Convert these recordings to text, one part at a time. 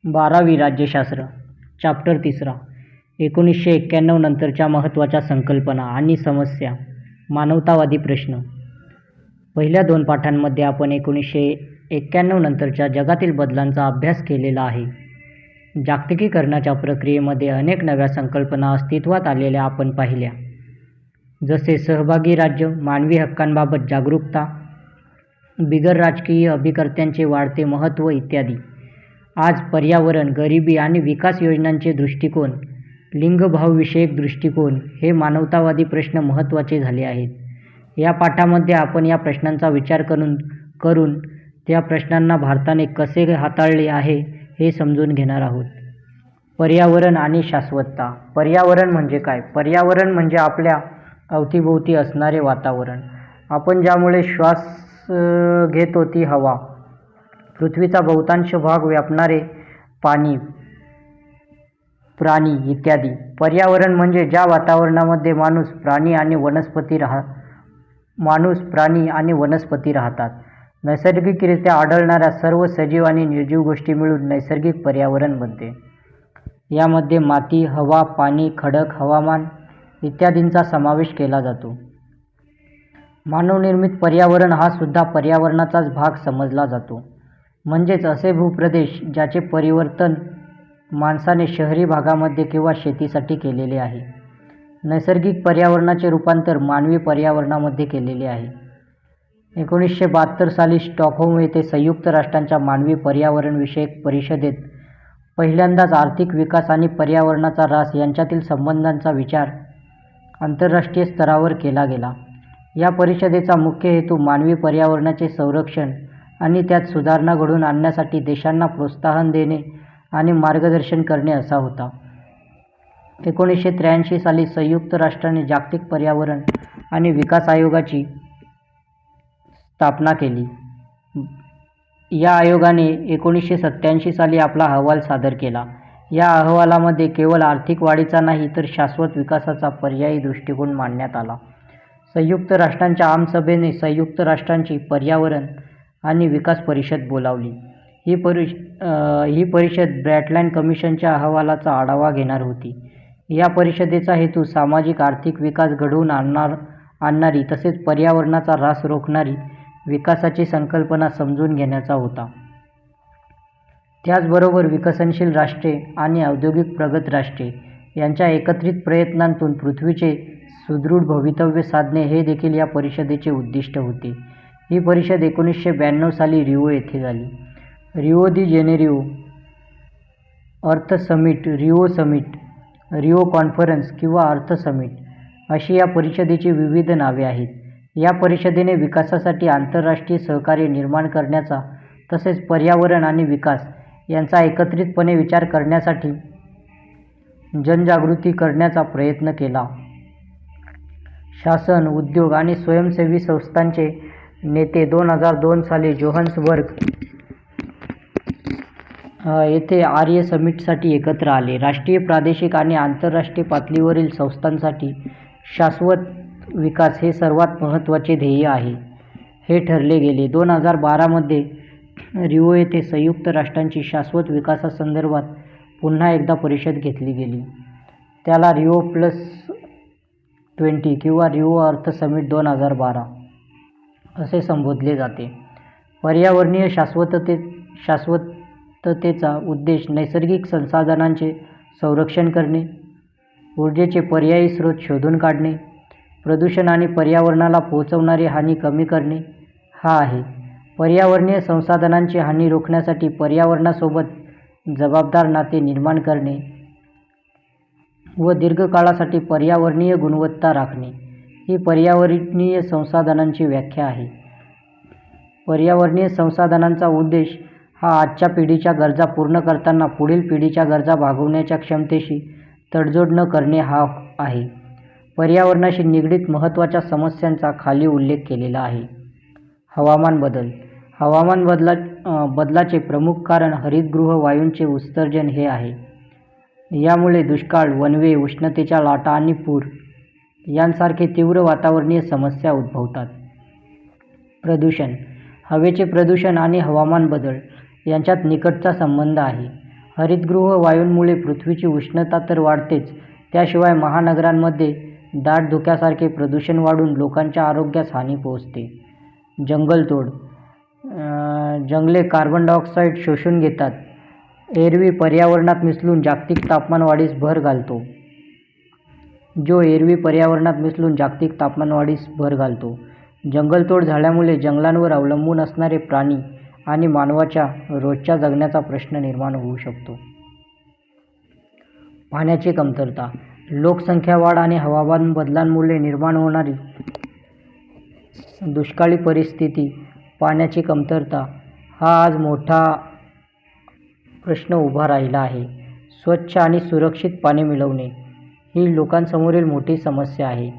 12वी राज्यशास्त्र चॅप्टर 3 1991 नंतरच्या महत्त्वाच्या संकल्पना आणि समस्या मानवतावादी प्रश्न. पहिल्या 2 पाठांमध्ये आपण 1991 नंतरच्या जगातील बदलांचा अभ्यास केलेला आहे. जागतिकीकरणाच्या प्रक्रियेमध्ये अनेक नव्या संकल्पना अस्तित्वात आलेल्या आपण पाहिल्या, जसे सहभागी राज्य, मानवी हक्कांबाबत जागरूकता, बिगर राजकीय अभिकर्त्यांचे वाढते महत्त्व इत्यादी. आज पर्यावरण, गरिबी आणि विकास योजनांचे दृष्टिकोन, लिंगभावविषयक दृष्टिकोन हे मानवतावादी प्रश्न महत्त्वाचे झाले आहेत. या पाठामध्ये आपण या प्रश्नांचा विचार करून त्या प्रश्नांना भारताने कसे हाताळले आहे हे समजून घेणार आहोत. पर्यावरण आणि शाश्वतता. पर्यावरण म्हणजे काय? पर्यावरण म्हणजे आपल्या अवतीभोवती असणारे वातावरण. आपण ज्यामुळे श्वास घेतो ती हवा, पृथ्वीचा बहुतांश भाग व्यापणारे पाणी, प्राणी इत्यादी. पर्यावरण म्हणजे ज्या वातावरणामध्ये माणूस, प्राणी आणि वनस्पती राहतात. नैसर्गिकरित्या आढळणाऱ्या सर्व सजीव आणि निर्जीव गोष्टी मिळून नैसर्गिक पर्यावरण बनते. यामध्ये माती, हवा, पाणी, खडक, हवामान इत्यादींचा समावेश केला जातो. मानवनिर्मित पर्यावरण हा सुद्धा पर्यावरणाचाच भाग समजला जातो. म्हणजेच असे भूप्रदेश ज्याचे परिवर्तन माणसाने शहरी भागामध्ये किंवा शेतीसाठी केलेले आहे. नैसर्गिक पर्यावरणाचे रूपांतर मानवी पर्यावरणामध्ये केलेले आहे. 1972 साली स्टॉकहोम येथे संयुक्त राष्ट्रांच्या मानवी पर्यावरणविषयक परिषदेत पहिल्यांदाच आर्थिक विकास आणि पर्यावरणाचा ऱ्हास यांच्यातील संबंधांचा विचार आंतरराष्ट्रीय स्तरावर केला गेला. या परिषदेचा मुख्य हेतू मानवी पर्यावरणाचे संरक्षण आणि त्यात सुधारणा घडवून आणण्यासाठी देशांना प्रोत्साहन देणे आणि मार्गदर्शन करणे असा होता. 1983 साली संयुक्त राष्ट्रांनी जागतिक पर्यावरण आणि विकास आयोगाची स्थापना केली. या आयोगाने 1987 साली आपला अहवाल सादर केला. या अहवालामध्ये केवळ आर्थिक वाढीचा नाही तर शाश्वत विकासाचा पर्यायी दृष्टिकोन मांडण्यात आला. संयुक्त राष्ट्रांच्या आमसभेने संयुक्त राष्ट्रांची पर्यावरण आणि विकास परिषद बोलावली. ही परिषद ब्रॅटलँड कमिशनच्या अहवालाचा आढावा घेणार होती. या परिषदेचा हेतू सामाजिक आर्थिक विकास घडवून आणणारी तसेच पर्यावरणाचा ऱ्हास रोखणारी विकासाची संकल्पना समजून घेण्याचा होता. त्याचबरोबर विकसनशील राष्ट्रे आणि औद्योगिक प्रगत राष्ट्रे यांच्या एकत्रित प्रयत्नांतून पृथ्वीचे सुदृढ भवितव्य साधणे हे देखील या परिषदेचे उद्दिष्ट होते. ही परिषद 1992 साली रिओ येथे झाली. रिओ दी जेनेरिओ अर्थ summit, Rio summit, Rio conference किंवा अर्थ समिट अशी या परिषदेची विविध नावे आहेत. या परिषदेने विकासासाठी आंतरराष्ट्रीय सहकार्य निर्माण करण्याचा तसेच पर्यावरण आणि विकास यांचा एकत्रितपणे विचार करण्यासाठी जनजागृती करण्याचा प्रयत्न केला. शासन, उद्योग आणि स्वयंसेवी संस्थांचे नेते 2002 साली जोहान्सबर्ग येथे आर्य समिटसाठी एकत्र आले. राष्ट्रीय, प्रादेशिक आणि आंतरराष्ट्रीय पातळीवरील संस्थांसाठी शाश्वत विकास हे सर्वात महत्त्वाचे ध्येय आहे हे ठरले गेले. 2012 मध्ये रिओ येथे संयुक्त राष्ट्रांची शाश्वत विकासासंदर्भात पुन्हा एकदा परिषद घेतली गेली. त्याला रिओ+20 किंवा रिओ अर्थ समिट 2012 असे संबोधले जाते. पर्यावरणीय शाश्वततेचा उद्देश नैसर्गिक संसाधनांचे संरक्षण करणे, ऊर्जेचे पर्यायी स्रोत शोधून काढणे, प्रदूषण आणि पर्यावरणाला पोहोचवणारी हानी कमी करणे हा आहे. पर्यावरणीय संसाधनांची हानी रोखण्यासाठी पर्यावरणासोबत जबाबदार नाते निर्माण करणे व दीर्घकाळासाठी पर्यावरणीय गुणवत्ता राखणे ही पर्यावरणीय संसाधनांची व्याख्या आहे. पर्यावरणीय संसाधनांचा उद्देश हा आजच्या पिढीच्या गरजा पूर्ण करताना पुढील पिढीच्या गरजा भागवण्याच्या क्षमतेशी तडजोड न करणे हा आहे. पर्यावरणाशी निगडीत महत्त्वाच्या समस्यांचा खाली उल्लेख केलेला आहे. हवामान बदल. हवामान बदलाचे प्रमुख कारण हरितगृह वायूंचे उत्सर्जन हे आहे. यामुळे दुष्काळ, वणवे, उष्णतेच्या लाटा आणि पूर यांसारखे तीव्र वातावरणीय समस्या उद्भवतात. प्रदूषण. हवेचे प्रदूषण आणि हवामान बदल यांच्यात निकटचा संबंध आहे. हरितगृह वायूंमुळे पृथ्वीची उष्णता तर वाढतेच, त्याशिवाय महानगरांमध्ये दाट धुक्यासारखे प्रदूषण वाढून लोकांच्या आरोग्यास हानी पोहोचते. जंगलतोड. जंगले कार्बन डायऑक्साईड शोषून घेतात, एरवी पर्यावरणात मिसळून जागतिक तापमानवाढीस भर घालतो. जंगलतोड झाल्यामुळे जंगलांवर अवलंबून असणारे प्राणी आणि मानवाच्या रोजच्या जगण्याचा प्रश्न निर्माण होऊ शकतो. पाण्याची कमतरता. लोकसंख्या वाढ आणि हवामान बदलांमुळे निर्माण होणारी दुष्काळी परिस्थिती, पाण्याची कमतरता हा आज मोठा प्रश्न उभा राहिला आहे. स्वच्छ आणि सुरक्षित पाणी मिळवणे ही लोकांसमोरील मोठी समस्या आहे.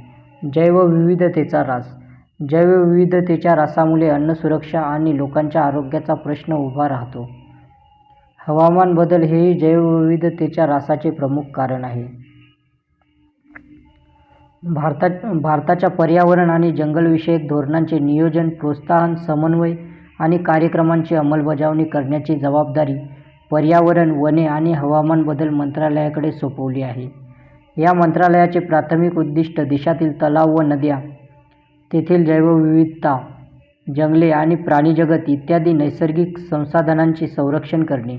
जैवविविधतेचा ऱ्हास. जैवविविधतेच्या ऱ्हासामुळे अन्नसुरक्षा आणि लोकांच्या आरोग्याचा प्रश्न उभा राहतो. हवामान बदल हेही जैवविविधतेच्या ऱ्हासाचे प्रमुख कारण आहे. भारताच्या पर्यावरण आणि जंगलविषयक धोरणांचे नियोजन, प्रोत्साहन, समन्वय आणि कार्यक्रमांची अंमलबजावणी करण्याची जबाबदारी पर्यावरण, वने आणि हवामान बदल मंत्रालयाकडे सोपवली आहे. या मंत्रालयाचे प्राथमिक उद्दिष्ट देशातील तलाव व नद्या, तेथील जैवविविधता, जंगले आणि प्राणीजगत इत्यादी नैसर्गिक संसाधनांचे संरक्षण करणे,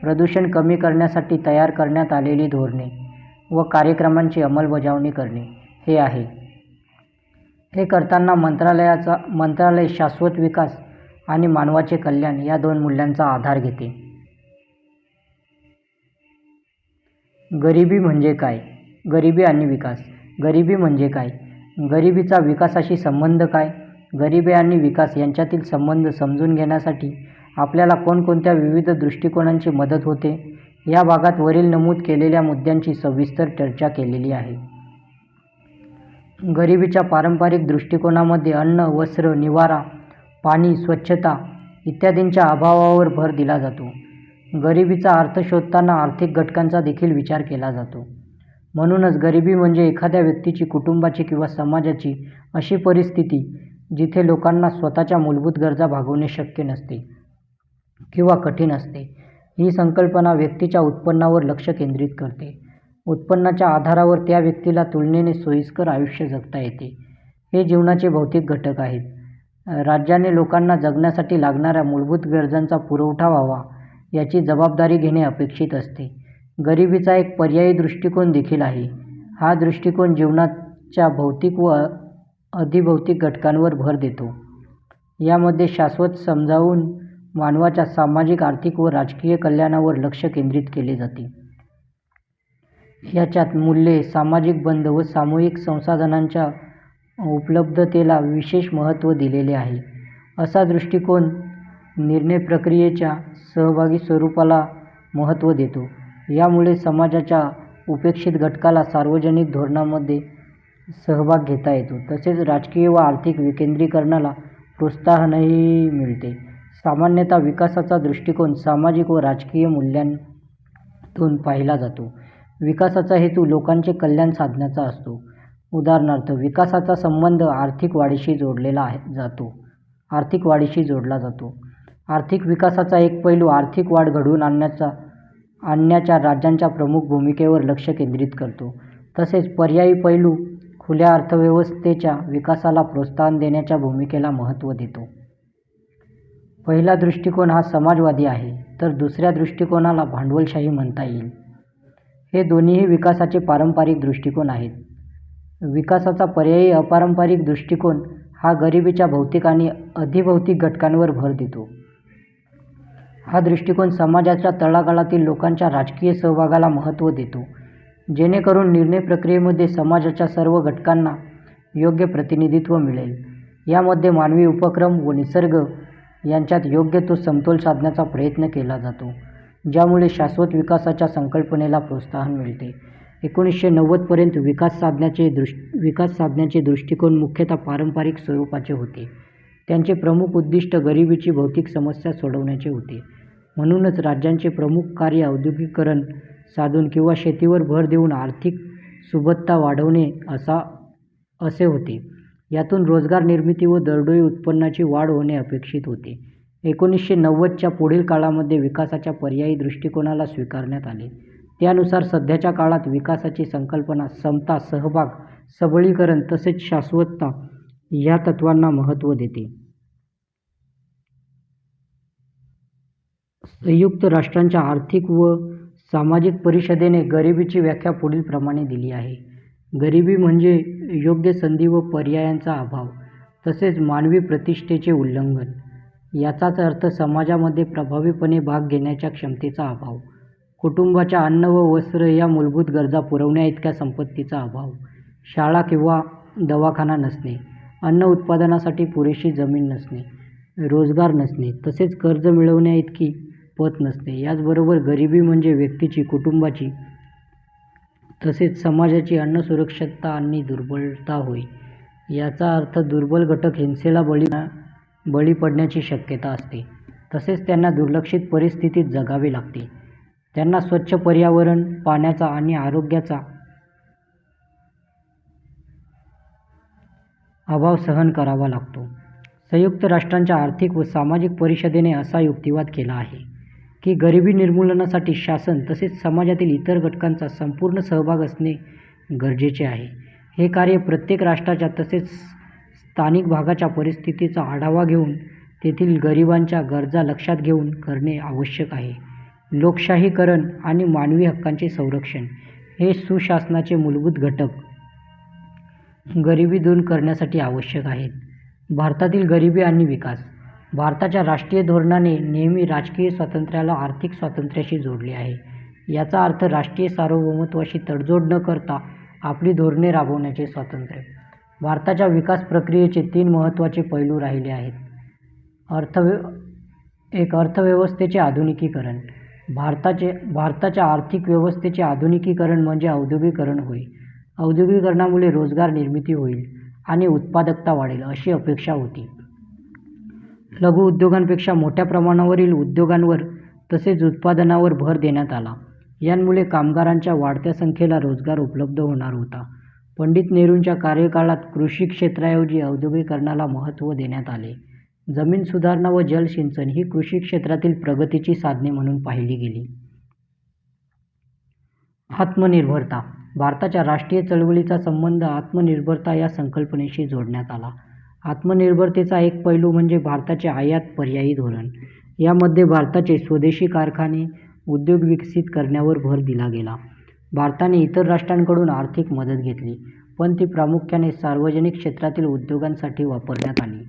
प्रदूषण कमी करण्यासाठी तयार करण्यात आलेली धोरणे व कार्यक्रमांची अंमलबजावणी करणे हे आहे. हे करताना मंत्रालय शाश्वत विकास आणि मानवाचे कल्याण या दोन मूल्यांचा आधार घेते. गरिबी म्हणजे काय? गरिबी आणि विकास. गरिबी म्हणजे काय? गरिबीचा विकासाशी संबंध काय? गरिबी आणि विकास यांच्यातील संबंध समजून घेण्यासाठी आपल्याला कोणकोणत्या विविध दृष्टिकोनांची मदत होते, या भागात वरील नमूद केलेल्या मुद्द्यांची सविस्तर चर्चा केलेली आहे. गरिबीच्या पारंपरिक दृष्टिकोनामध्ये अन्न, वस्त्र, निवारा, पाणी, स्वच्छता इत्यादींच्या अभावावर भर दिला जातो. गरिबीचा अर्थ शोधताना आर्थिक घटकांचा देखील विचार केला जातो. म्हणूनच गरिबी म्हणजे एखाद्या व्यक्तीची, कुटुंबाची किंवा समाजाची अशी परिस्थिती जिथे लोकांना स्वतःच्या मूलभूत गरजा भागवणे शक्य नसते किंवा कठीण असते. ही संकल्पना व्यक्तीच्या उत्पन्नावर लक्ष केंद्रित करते. उत्पन्नाच्या आधारावर त्या व्यक्तीला तुलनेने सोयीस्कर आयुष्य जगता येते. हे जीवनाचे भौतिक घटक आहेत. राज्याने लोकांना जगण्यासाठी लागणाऱ्या मूलभूत गरजांचा पुरवठा व्हावा याची जबाबदारी घेणे अपेक्षित असते. गरिबीचा एक पर्यायी दृष्टिकोन देखील आहे. हा दृष्टिकोन जीवनाच्या भौतिक व अधिभौतिक घटकांवर भर देतो. यामध्ये शाश्वत समजावून मानवाच्या सामाजिक, आर्थिक व राजकीय कल्याणावर लक्ष केंद्रित केले जाते. याच्यात मूल्ये, सामाजिक बंध व सामूहिक संसाधनांच्या उपलब्धतेला विशेष महत्त्व दिलेले आहे. असा दृष्टिकोन निर्णय प्रक्रियेच्या सहभागी स्वरूपाला महत्त्व देतो. यामुळे समाजाच्या उपेक्षित घटकाला सार्वजनिक धोरणांमध्ये सहभाग घेता येतो. तसेच राजकीय व आर्थिक विकेंद्रीकरणाला प्रोत्साहनही मिळते. सामान्यतः विकासाचा दृष्टिकोन सामाजिक व राजकीय मूल्यांतून पाहिला जातो. विकासाचा हेतू लोकांचे कल्याण साधण्याचा असतो. उदाहरणार्थ, विकासाचा संबंध आर्थिक वाढीशी जोडला जातो. आर्थिक विकासाचा एक पैलू आर्थिक वाढ घडवून आणण्याच्या राज्यांच्या प्रमुख भूमिकेवर लक्ष केंद्रित करतो. तसेच पर्यायी पैलू खुल्या अर्थव्यवस्थेच्या विकासाला प्रोत्साहन देण्याच्या भूमिकेला महत्त्व देतो. पहिला दृष्टिकोन हा समाजवादी आहे, तर दुसऱ्या दृष्टिकोनाला भांडवलशाही म्हणता येईल. हे दोन्हीही विकासाचे पारंपरिक दृष्टिकोन आहेत. विकासाचा पर्यायी अपारंपरिक दृष्टिकोन हा गरिबीच्या भौतिक आणि अधिभौतिक घटकांवर भर देतो. हा दृष्टिकोन समाजाच्या तळागाळातील लोकांच्या राजकीय सहभागाला महत्त्व देतो, जेणेकरून निर्णय प्रक्रियेमध्ये समाजाच्या सर्व घटकांना योग्य प्रतिनिधित्व मिळेल. यामध्ये मानवी उपक्रम व निसर्ग यांच्यात योग्य तो समतोल साधण्याचा प्रयत्न केला जातो, ज्यामुळे शाश्वत विकासाच्या संकल्पनेला प्रोत्साहन मिळते. 1990 पर्यंत विकास साधण्याचे दृष्टिकोन मुख्यतः पारंपरिक स्वरूपाचे होते. त्यांचे प्रमुख उद्दिष्ट गरिबीची भौतिक समस्या सोडवण्याचे होते. म्हणूनच राज्यांचे प्रमुख कार्य औद्योगिकीकरण साधून किंवा शेतीवर भर देऊन आर्थिक सुबत्ता वाढवणे असे होते. यातून रोजगार निर्मिती व दरडोई उत्पन्नाची वाढ होणे अपेक्षित होते. 1990च्या पुढील काळामध्ये विकासाच्या पर्यायी दृष्टिकोनाला स्वीकारण्यात आले. त्यानुसार सध्याच्या काळात विकासाची संकल्पना समता, सहभाग, सबलीकरण तसेच शाश्वतता या तत्त्वांना महत्त्व देते. संयुक्त राष्ट्रांच्या आर्थिक व सामाजिक परिषदेने गरिबीची व्याख्या पुढीलप्रमाणे दिली आहे. गरिबी म्हणजे योग्य संधी व पर्यायांचा अभाव तसेच मानवी प्रतिष्ठेचे उल्लंघन. याचाच अर्थ समाजामध्ये प्रभावीपणे भाग घेण्याच्या क्षमतेचा अभाव, कुटुंबाच्या अन्न व वस्त्र या मूलभूत गरजा पुरवण्याइतक्या संपत्तीचा अभाव, शाळा किंवा दवाखाना नसणे, अन्न उत्पादनासाठी पुरेशी जमीन नसणे, रोजगार नसणे तसेच कर्ज मिळवण्याइतकी पत नसणे. याचबरोबर गरिबी म्हणजे व्यक्तीची, कुटुंबाची तसेच समाजाची अन्न सुरक्षितता आणि दुर्बलता होय. याचा अर्थ दुर्बल घटक हिंसेला बळी पडण्याची शक्यता असते तसेच त्यांना दुर्लक्षित परिस्थितीत जगावे लागते. त्यांना स्वच्छ पर्यावरण, पाण्याचा आणि आरोग्याचा अभाव सहन करावा लागतो. संयुक्त राष्ट्रांच्या आर्थिक व सामाजिक परिषदेने असा युक्तिवाद केला आहे की गरिबी निर्मूलनासाठी शासन तसेच समाजातील इतर घटकांचा संपूर्ण सहभाग असणे गरजेचे आहे. हे कार्य प्रत्येक राष्ट्राच्या तसेच स्थानिक भागाच्या परिस्थितीचा आढावा घेऊन तेथील गरिबांच्या गरजा लक्षात घेऊन करणे आवश्यक आहे. लोकशाहीकरण आणि मानवी हक्कांचे संरक्षण हे सुशासनाचे मूलभूत घटक गरिबी दूर करण्यासाठी आवश्यक आहेत. भारतातील गरिबी आणि विकास. भारताच्या राष्ट्रीय धोरणाने नेहमी राजकीय स्वातंत्र्याला आर्थिक स्वातंत्र्याशी जोडले आहे. याचा अर्थ राष्ट्रीय सार्वभौमत्वाशी तडजोड न करता आपली धोरणे राबवण्याचे स्वातंत्र्य. भारताच्या विकास प्रक्रियेचे 3 महत्त्वाचे पैलू राहिले आहेत. अर्थव्यवस्थेचे आधुनिकीकरण. भारताच्या आर्थिक व्यवस्थेचे आधुनिकीकरण म्हणजे औद्योगिकीकरण होय. औद्योगिकीकरणामुळे रोजगार निर्मिती होईल आणि उत्पादकता वाढेल अशी अपेक्षा होती. लघु उद्योगांपेक्षा मोठ्या प्रमाणावरील उद्योगांवर तसेच उत्पादनावर भर देण्यात आला. यामुळे कामगारांच्या वाढत्या संख्येला रोजगार उपलब्ध होणार होता. पंडित नेहरूंच्या कार्यकाळात कृषी क्षेत्राऐवजी औद्योगिकीकरणाला महत्त्व देण्यात आले. जमीन सुधारणा व जलसिंचन ही कृषी क्षेत्रातील प्रगतीची साधने म्हणून पाहिली गेली. आत्मनिर्भरता. भारताच्या राष्ट्रीय चळवळीचा संबंध आत्मनिर्भरता या संकल्पनेशी जोडण्यात आला. आत्मनिर्भरतेचा एक पैलू म्हणजे भारताचे आयात पर्यायी धोरण. यामध्ये भारताचे स्वदेशी कारखाने, उद्योग विकसित करण्यावर भर दिला गेला. भारताने इतर राष्ट्रांकडून आर्थिक मदत घेतली, पण ती प्रामुख्याने सार्वजनिक क्षेत्रातील उद्योगांसाठी वापरण्यात आली.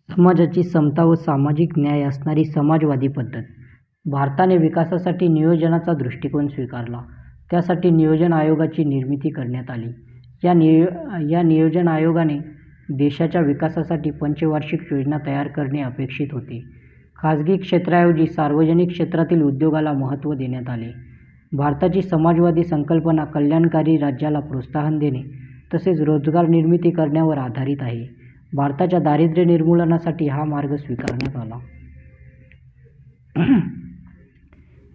समाजाची समता व सामाजिक न्याय असणारी समाजवादी पद्धत. भारताने विकासासाठी नियोजनाचा दृष्टिकोन स्वीकारला. त्यासाठी नियोजन आयोगाची निर्मिती करण्यात आली. या नियोजन आयोगाने देशाच्या विकासासाठी पंचवार्षिक योजना तयार करणे अपेक्षित होते. खाजगी क्षेत्राऐवजी सार्वजनिक क्षेत्रातील उद्योगाला महत्त्व देण्यात आले. भारताची समाजवादी संकल्पना कल्याणकारी राज्याला प्रोत्साहन देणे तसेच रोजगार निर्मिती करण्यावर आधारित आहे. भारताच्या दारिद्र्य निर्मूलनासाठी हा मार्ग स्वीकारण्यात आला.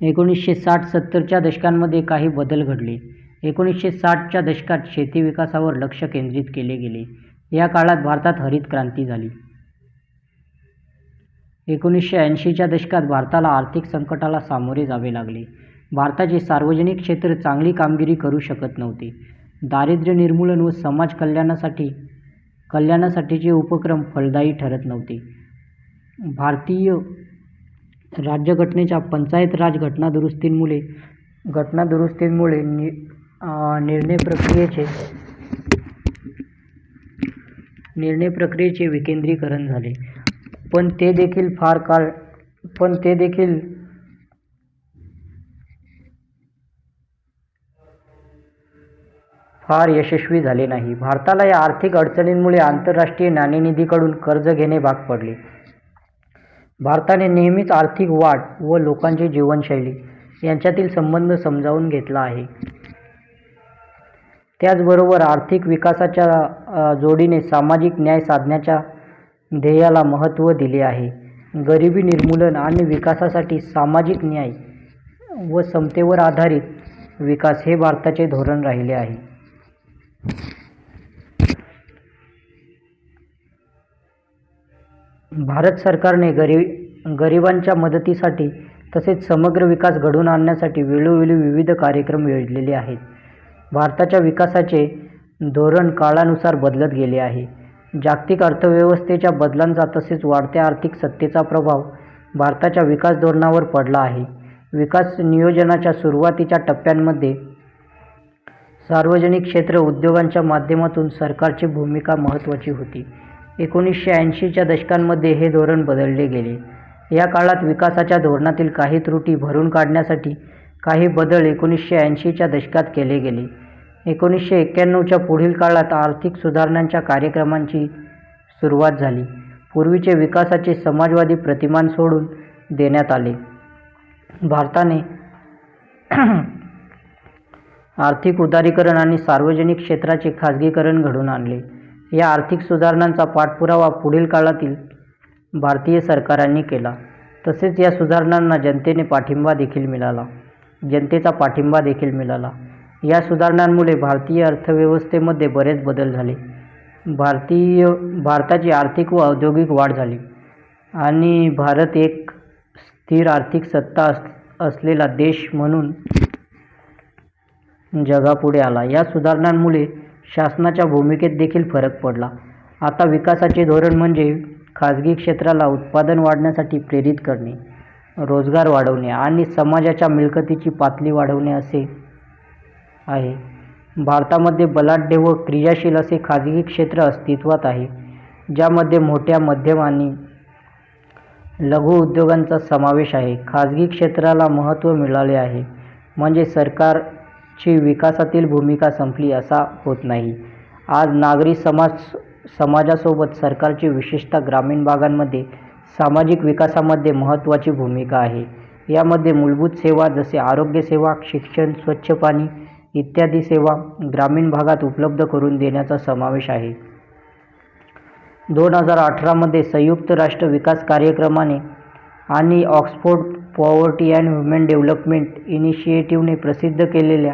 1960-70च्या दशकांमध्ये काही बदल घडले. 1960च्या दशकात शेती विकासावर लक्ष केंद्रित केले गेले. या काळात भारतात हरित क्रांती झाली. 1980च्या दशकात भारताला आर्थिक संकटाला सामोरे जावे लागले. भारताचे सार्वजनिक क्षेत्र चांगली कामगिरी करू शकत नव्हते. दारिद्र्य निर्मूलन व समाज कल्याणासाठीचे उपक्रम फलदायी ठरत नव्हते. भारतीय राज्यघटनेच्या पंचायत राज घटनादुरुस्तीमुळे निर्णय प्रक्रियेचे विकेंद्रीकरण झाले, पण ते देखील फार यशस्वी झाले नाही. भारताला या आर्थिक अडचणींमुळे आंतरराष्ट्रीय नाणेनिधीकडून कर्ज घेणे भाग पडले. भारताने नेहमीच आर्थिक वाढ व लोकांची जीवनशैली यांच्यातील संबंध समजावून घेतला आहे. त्याचबरोबर आर्थिक विकासाच्या जोडीने सामाजिक न्याय साधण्याच्या ध्येयाला महत्त्व दिले आहे. गरिबी निर्मूलन आणि विकासासाठी सामाजिक न्याय व समतेवर आधारित विकास हे भारताचे धोरण राहिले आहे. भारत सरकारने गरिबांच्या मदतीसाठी तसेच समग्र विकास घडवून आणण्यासाठी वेळोवेळी विविध कार्यक्रम योजलेले आहेत. भारताच्या विकासाचे धोरण काळानुसार बदलत गेले आहे. जागतिक अर्थव्यवस्थेच्या बदलांचा तसेच वाढत्या आर्थिक सत्तेचा प्रभाव भारताच्या विकास धोरणावर पडला आहे. विकास नियोजनाच्या सुरुवातीच्या टप्प्यांमध्ये सार्वजनिक क्षेत्र उद्योगांच्या माध्यमातून सरकारची भूमिका महत्त्वाची होती. 1980च्या दशकांमध्ये हे धोरण बदलले गेले. या काळात विकासाच्या धोरणातील काही त्रुटी भरून काढण्यासाठी काही बदल 1980च्या दशकात केले गेले. 1991च्या पुढील काळात आर्थिक सुधारणांच्या कार्यक्रमांची सुरुवात झाली. पूर्वीचे विकासाचे समाजवादी प्रतिमान सोडून देण्यात आले. भारताने आर्थिक उदारीकरण आणि सार्वजनिक क्षेत्राचे खाजगीकरण घडवून आणले. या आर्थिक सुधारणांचा पाठपुरावा पुढील काळातील भारतीय सरकारांनी केला. तसेच या सुधारणांना जनतेचा पाठिंबा देखील मिळाला. या सुधारणांमुळे भारतीय अर्थव्यवस्थेमध्ये बरेच बदल झाले. भारताची आर्थिक व औद्योगिक वाढ झाली आणि भारत एक स्थिर आर्थिक सत्ता असलेला देश म्हणून जगापुढे आला. या सुधारणांमुळे शासनाच्या भूमिकेत देखील फरक पडला. आता विकासाचे धोरण म्हणजे खाजगी क्षेत्राला उत्पादन वाढवण्यासाठी प्रेरित करणे, रोजगार वाढवणे आणि समाजाच्या मिळकतीची पातळी वाढवणे असे आहे. भारतामध्ये बलाढ्य व क्रियाशील असे खाजगी क्षेत्र अस्तित्वात आहे, ज्यामध्ये मोठ्या, मध्यम आणि लघु उद्योगांचा समावेश आहे. खाजगी क्षेत्राला महत्त्व मिळाले आहे म्हणजे सरकारची विकासातील भूमिका संपली असा होत नाही. आज नागरी समाजासोबत सरकारची विशेषतः ग्रामीण भागांमध्ये सामाजिक विकासामध्ये महत्त्वाची भूमिका आहे. यामध्ये मूलभूत सेवा जसे आरोग्य सेवा, शिक्षण, स्वच्छ पाणी इत्यादी सेवा ग्रामीण भागात उपलब्ध करून देण्याचा समावेश आहे. 2018 मध्ये संयुक्त राष्ट्र विकास कार्यक्रमाने आणि Oxford poverty and human development इनिशिएटिव्हने प्रसिद्ध केलेल्या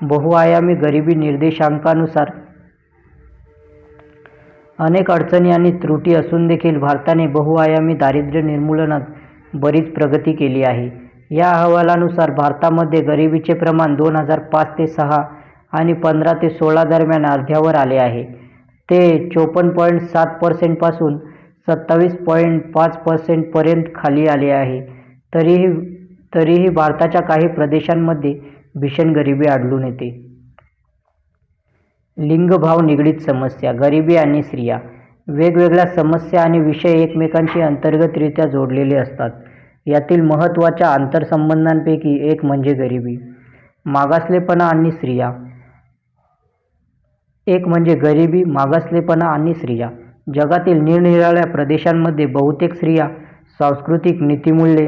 बहुआयामी गरिबी निर्देशांकानुसार अनेक अडचणी आणि त्रुटी असून देखील भारताने बहुआयामी दारिद्र्य निर्मूलनात बरीच प्रगती केली आहे. या अहवालानुसार भारतामध्ये गरिबीचे प्रमाण 2005 ते 6 आणि 15 ते 16 दरम्यान अर्ध्यावर आले आहे. ते 54.7% पासून 27.5% पर्यंत खाली आले आहे. तरीही भारताच्या काही प्रदेशांमध्ये भीषण गरिबी आढळून येते. लिंगभाव निगडीत समस्या, गरिबी आणि स्त्रिया. वेगवेगळ्या समस्या आणि विषय एकमेकांशी अंतर्गतरित्या जोडलेले असतात. यातील महत्त्वाच्या आंतरसंबंधांपैकी एक म्हणजे गरिबी, मागासलेपणा आणि स्त्रिया. जगातील निरनिराळ्या प्रदेशांमध्ये बहुतेक स्त्रिया सांस्कृतिक नीतिमूल्ये,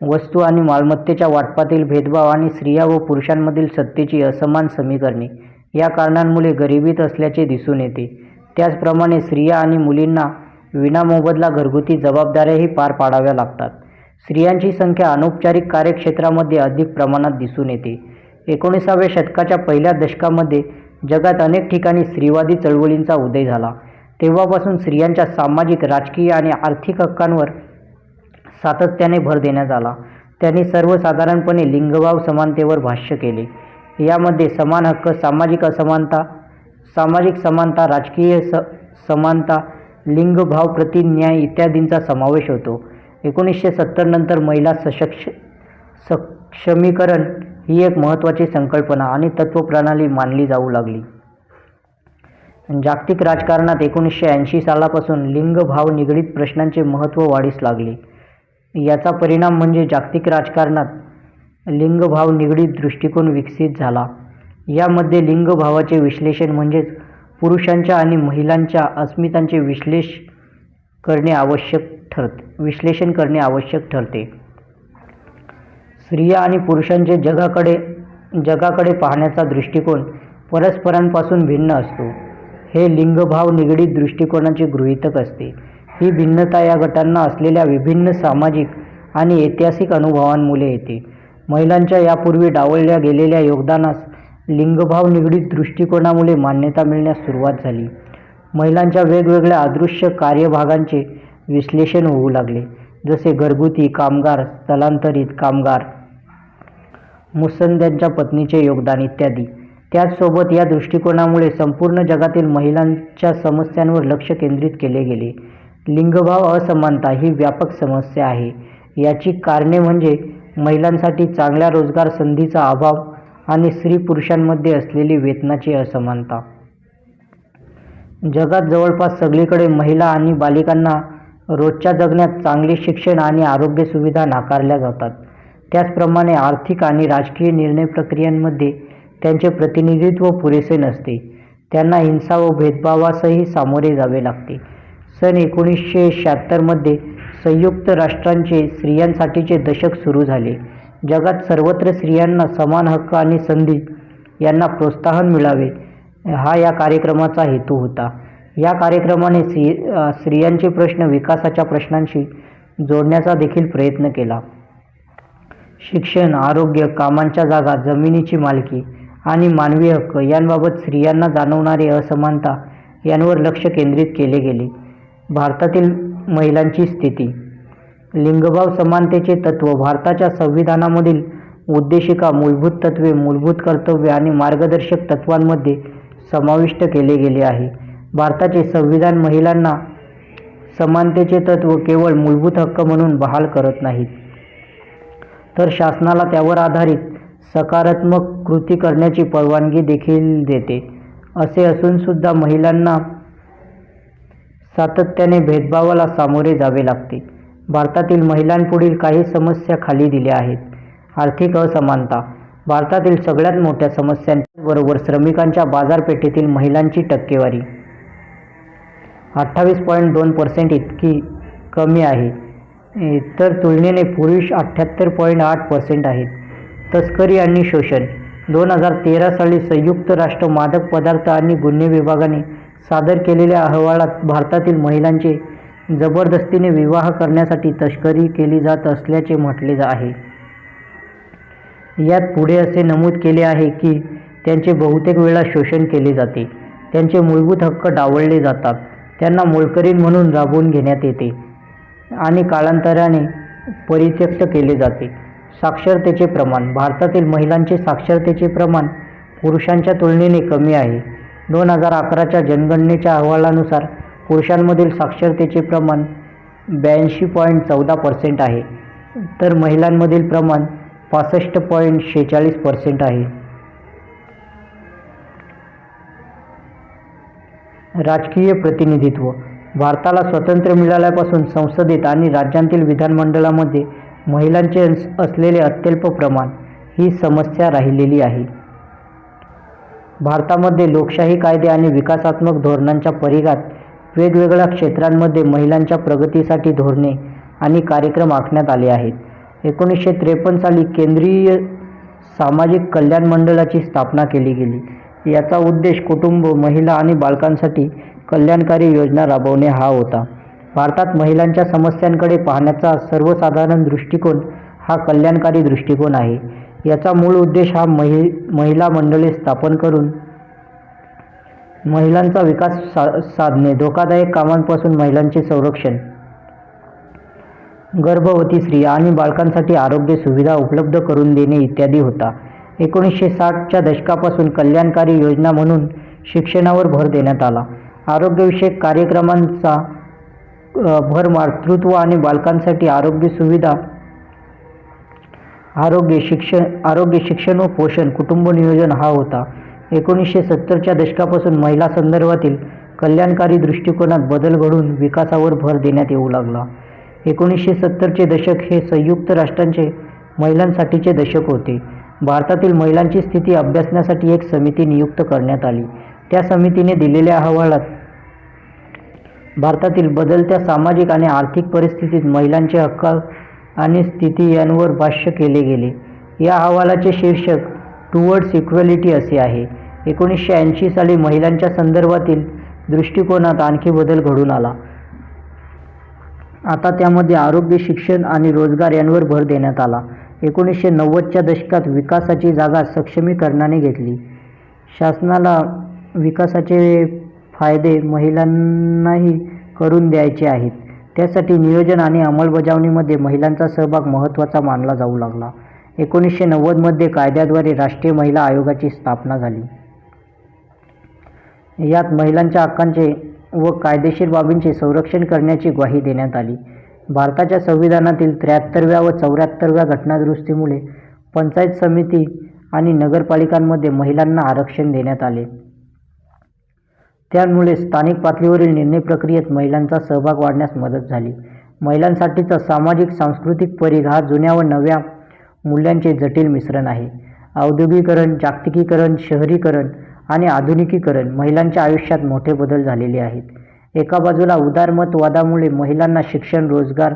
वस्तू आणि मालमत्तेच्या वाटपातील भेदभाव आणि स्त्रिया व पुरुषांमधील सत्तेची असमान समीकरणे या कारणांमुळे गरिबीत असल्याचे दिसून येते. त्याचप्रमाणे स्त्रिया आणि मुलींना विनामोबदला घरगुती जबाबदाऱ्याही पार पाडाव्या लागतात. स्त्रियांची संख्या अनौपचारिक कार्यक्षेत्रामध्ये अधिक प्रमाणात दिसून येते. 19व्या शतकाच्या पहिल्या दशकामध्ये जगात अनेक ठिकाणी स्त्रीवादी चळवळींचा उदय झाला. तेव्हापासून स्त्रियांच्या सामाजिक, राजकीय आणि आर्थिक हक्कांवर सातत्याने भर देण्यात आला. त्यांनी सर्वसाधारणपणे लिंगभाव समानतेवर भाष्य केले. यामध्ये समान हक्क, सामाजिक समानता, राजकीय समानता, लिंगभाव प्रति न्याय इत्यादींचा समावेश होतो. 1970 नंतर महिला सक्षमीकरण ही एक महत्त्वाची संकल्पना आणि तत्त्वप्रणाली मानली जाऊ लागली. जागतिक राजकारणात 1980 सालापासून लिंगभाव निगडीत प्रश्नांचे महत्त्व वाढीस लागले. याचा परिणाम म्हणजे जागतिक राजकारणात लिंगभाव निगडीत दृष्टिकोन विकसित झाला. यामध्ये लिंगभावाचे विश्लेषण म्हणजेच पुरुषांच्या आणि महिलांच्या अस्मितांचे विश्लेषण करणे आवश्यक ठरते. स्त्रिया आणि पुरुषांचे जगाकडे पाहण्याचा दृष्टिकोन परस्परांपासून भिन्न असतो. हे लिंगभाव निगडीत दृष्टिकोनाचे गृहीतक असते. ही भिन्नता या गटांना असलेल्या विभिन्न सामाजिक आणि ऐतिहासिक अनुभवांमुळे येते. महिलांच्या यापूर्वी डावलल्या गेलेल्या योगदानास लिंगभाव निगडीत दृष्टिकोनामुळे मान्यता मिळण्यास सुरुवात झाली. महिलांच्या वेगवेगळ्या अदृश्य कार्यभागांचे विश्लेषण होऊ लागले, जसे घरगुती कामगार, स्थलांतरित कामगार, मुत्सद्द्यांच्या पत्नीचे योगदान इत्यादी. त्याचसोबत या दृष्टिकोनामुळे संपूर्ण जगातील महिलांच्या समस्यांवर लक्ष केंद्रित केले गेले. लिंगभाव असमानता ही व्यापक समस्या आहे. याची कारणे म्हणजे महिलांसाठी चांगल्या रोजगार संधीचा अभाव आणि स्त्री-पुरुषांमध्ये असलेली वेतनाची असमानता. जगात जवळपास सगळीकडे महिला आणि बालिकांना रोजच्या जगण्यात चांगले शिक्षण आणि आरोग्य सुविधा नाकारल्या जातात. त्याचप्रमाणे आर्थिक आणि राजकीय निर्णय प्रक्रियांमध्ये त्यांचे प्रतिनिधित्व पुरेसे नसते. त्यांना हिंसा व भेदभावासही सामोरे जावे लागते. सन 1976 मध्ये संयुक्त राष्ट्रांचे स्त्रियांसाठीचे दशक सुरू झाले. जगात सर्वत्र स्त्रियांना समान हक्क आणि संधी यांना प्रोत्साहन मिळावे हा या कार्यक्रमाचा हेतू होता. या कार्यक्रमाने स्त्रियांचे प्रश्न विकासाच्या प्रश्नांशी जोडण्याचा देखील प्रयत्न केला. शिक्षण, आरोग्य, कामांच्या जागा, जमिनीची मालकी आणि मानवी हक्क यांबाबत स्त्रियांना जाणवणारी असमानता यांवर लक्ष केंद्रित केले गेले. भारतातील महिलांची स्थिती. लिंगभाव समानतेचे तत्त्व भारताच्या संविधानामधील उद्देशिका, मूलभूत तत्त्वे, मूलभूत कर्तव्ये आणि मार्गदर्शक तत्त्वांमध्ये समाविष्ट केले गेले आहे. भारताचे संविधान महिलांना समानतेचे तत्त्व केवळ मूलभूत हक्क म्हणून बहाल करत नाहीत, तर शासनाला त्यावर आधारित सकारात्मक कृती करण्याची परवानगी देखील देते. असे असून सुद्धा महिलांना सातत्याने भेदभावाला सामोरे जावे लागते. भारतातील महिलांपुढील काही समस्या खाली दिल्या आहेत. आर्थिक असमानता. भारतातील सगळ्यात मोठ्या समस्यांबरोबर श्रमिकांच्या बाजारपेठेतील महिलांची टक्केवारी 28.2% इतकी कमी आहे, तर तुलनेने पुरुष 78.8% आहेत. तस्करी आणि शोषण. 2013 साली संयुक्त राष्ट्र मादक पदार्थ आणि गुन्हे विभागाने सादर केलेल्या अहवालात भारतातील महिलांचे जबरदस्तीने विवाह करण्यासाठी तस्करी केली जात असल्याचे म्हटले आहे. यात पुढे असे नमूद केले आहे की त्यांचे बहुतेक वेळा शोषण केले जाते, त्यांचे मूलभूत हक्क डावलले जातात, त्यांना मोलकरीण म्हणून राबवून घेण्यात येते आणि कालांतराने परित्यक्त केले जाते. साक्षरतेचे प्रमाण. भारतातील महिलांचे साक्षरतेचे प्रमाण पुरुषांच्या तुलनेने कमी आहे. 2011च्या जनगणनेच्या अहवालानुसार पुरुषांमधील साक्षरतेचे प्रमाण 82.14% आहे, तर महिलांमधील प्रमाण 65.46% आहे. राजकीय प्रतिनिधित्व. भारताला स्वातंत्र्य मिळाल्यापासून संसदेत आणि राज्यांतील विधानमंडळामध्ये महिलांचे असलेले अत्यल्प प्रमाण ही समस्या राहिलेली आहे. भारतामध्ये लोकशाही कायदे आणि विकासात्मक धोरणांच्या परिघात वेगवेगळ्या क्षेत्रांमध्ये महिलांच्या प्रगतीसाठी धोरणे आणि कार्यक्रम आखण्यात आले आहेत. 1953 साली केंद्रीय सामाजिक कल्याण मंडळाची स्थापना केली गेली. याचा उद्देश कुटुंब, महिला आणि बालकांसाठी कल्याणकारी योजना राबवणे हा होता. भारतात महिलांच्या समस्यांकडे पाहण्याचा सर्वसाधारण दृष्टिकोन हा कल्याणकारी दृष्टिकोन आहे. याचा मूळ उद्देश हा महिला मंडळे स्थापन करून महिलांचा विकास साधणे, धोकादायक कामांपासून महिलांचे संरक्षण, गर्भवती स्त्रिया आणि बालकांसाठी आरोग्य सुविधा उपलब्ध करून देणे इत्यादी होता. 1960च्या दशकापासून कल्याणकारी योजना म्हणून शिक्षणावर भर देण्यात आला. आरोग्यविषयक कार्यक्रमांचा भर मातृत्व आणि बालकांसाठी आरोग्य सुविधा, आरोग्य शिक्षण व पोषण, कुटुंब नियोजन हा होता. 1970च्या दशकापासून महिला संदर्भातील कल्याणकारी दृष्टिकोनात बदल घडून विकासावर भर देण्यात येऊ लागला. 1970चे दशक हे संयुक्त राष्ट्रांचे महिलांसाठीचे दशक होते. भारतातील महिलांची स्थिती अभ्यासण्यासाठी एक समिती नियुक्त करण्यात आली. त्या समितीने दिलेल्या अहवालात भारतातील बदलत्या सामाजिक आणि आर्थिक परिस्थितीत महिलांचे हक्क आणि स्थिती यांवर भाष्य केले गेले. या अहवालाचे शीर्षक टुवर्ड्स इक्वॅलिटी असे आहे. 1980 साली महिलांच्या संदर्भातील दृष्टिकोनात आणखी बदल घडून आला. आता त्यामध्ये आरोग्य, शिक्षण आणि रोजगार यांवर भर देण्यात आला. 1990च्या दशकात विकासाची जागा सक्षमीकरणाने घेतली. शासनाला विकासाचे फायदे महिलांनाही करून द्यायचे आहेत. त्यासाठी नियोजन आणि अंमलबजावणीमध्ये महिलांचा सहभाग महत्त्वाचा मानला जाऊ लागला. 1990 मध्ये कायद्याद्वारे राष्ट्रीय महिला आयोगाची स्थापना झाली. यात महिलांच्या हक्कांचे व कायदेशीर बाबींचे संरक्षण करण्याची ग्वाही देण्यात आली. भारताच्या संविधानातील 73व्या व 74व्या घटनादुरुस्तीमुळे पंचायत समिती आणि नगरपालिकांमध्ये महिलांना आरक्षण देण्यात आले. त्यामुळे स्थानिक पातळीवरील निर्णय प्रक्रियेत महिलांचा सहभाग वाढण्यास मदत झाली. महिलांसाठीचा सामाजिक-सांस्कृतिक परिघ हा जुन्या व नव्या मूल्यांचे जटिल मिश्रण आहे. औद्योगिकीकरण, जागतिकीकरण, शहरीकरण आणि आधुनिकीकरण महिलांच्या आयुष्यात मोठे बदल झालेले आहेत. एका बाजूला उदारमतवादामुळे महिलांना शिक्षण, रोजगार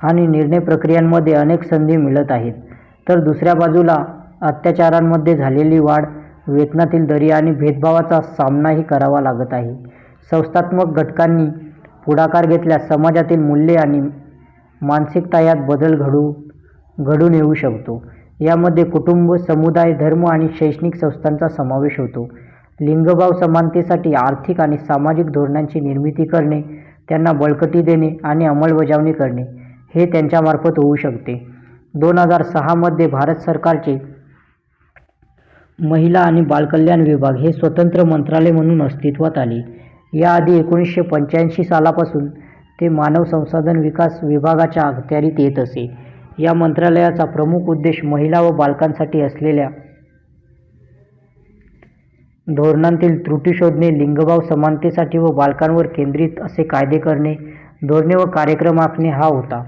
आणि निर्णय प्रक्रियांमध्ये अनेक संधी मिळत आहेत, तर दुसऱ्या बाजूला अत्याचारांमध्ये झालेली वाढ, वेतनातील दरी आणि भेदभावाचा सामनाही करावा लागत आहे. संस्थात्मक घटकांनी पुढाकार घेतल्यास समाजातील मूल्ये आणि मानसिकता यात बदल घडून येऊ शकतो. यामध्ये कुटुंब, समुदाय, धर्म आणि शैक्षणिक संस्थांचा समावेश होतो. लिंगभाव समानतेसाठी आर्थिक आणि सामाजिक धोरणांची निर्मिती करणे, त्यांना बळकटी देणे आणि अंमलबजावणी करणे हे त्यांच्यामार्फत होऊ शकते. 2006 मध्ये भारत सरकारचे महिला आणि बालकल्याण विभाग हे स्वतंत्र मंत्रालय म्हणून अस्तित्वात आले. याआधी 1985 सालापासून ते मानव संसाधन विकास विभागाच्या अखत्यारीत येत असे. या मंत्रालयाचा प्रमुख उद्देश महिला व बालकांसाठी असलेल्या धोरणांतील त्रुटी शोधणे, लिंगभाव समानतेसाठी व बालकांवर केंद्रित असे कायदे करणे, धोरणे व कार्यक्रम आखणे हा होता.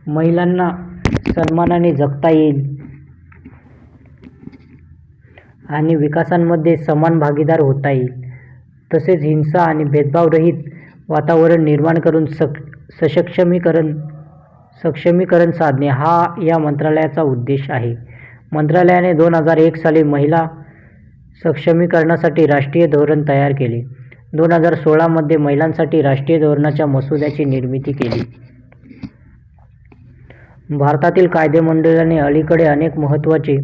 महिलांना सन्मानाने जगता येईल आणि विकासामध्ये समान भागीदार होता येईल, तसेच हिंसा आणि भेदभावरहित वातावरण निर्माण करून सक्षमीकरण साधणे हा या मंत्रालयाचा उद्देश आहे. मंत्रालयाने 2001 साली महिला सक्षमीकरणासाठी राष्ट्रीय धोरण तयार केले. 2016 मध्ये महिलांसाठी राष्ट्रीय धोरणाच्या मसुद्याची निर्मिती केली. भारतातील कायदेमंडळाने अलीकडे अनेक महत्त्वाचे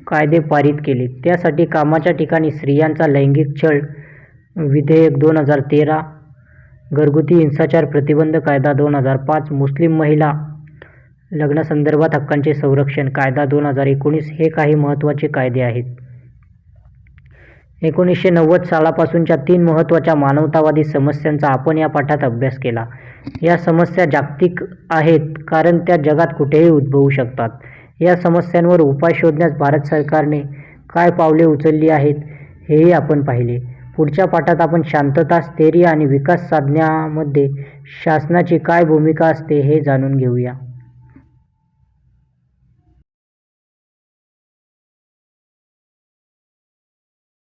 कायदे पारित केले. त्यासाठी कामाच्या ठिकाणी स्त्रियांचा लैंगिक छळ विधेयक 2013, घरगुती हिंसाचार प्रतिबंध कायदा 2005, मुस्लिम महिला लग्नासंदर्भात हक्कांचे संरक्षण कायदा 2019 हे काही महत्त्वाचे कायदे आहेत. 1990 सालापासूनच्या 3 महत्त्वाच्या मानवतावादी समस्यांचा आपण या पाठात अभ्यास केला. या समस्या जागतिक आहेत कारण त्या जगात कुठेही उद्भवू शकतात. या समस्यांवर उपाय शोधण्यास भारत सरकारने काय पावले उचलली आहेत हेही आपण पाहिले. पुढच्या पाठात आपण शांतता, स्थैर्य आणि विकास साधण्यामध्ये शासनाची काय भूमिका असते हे जाणून घेऊया.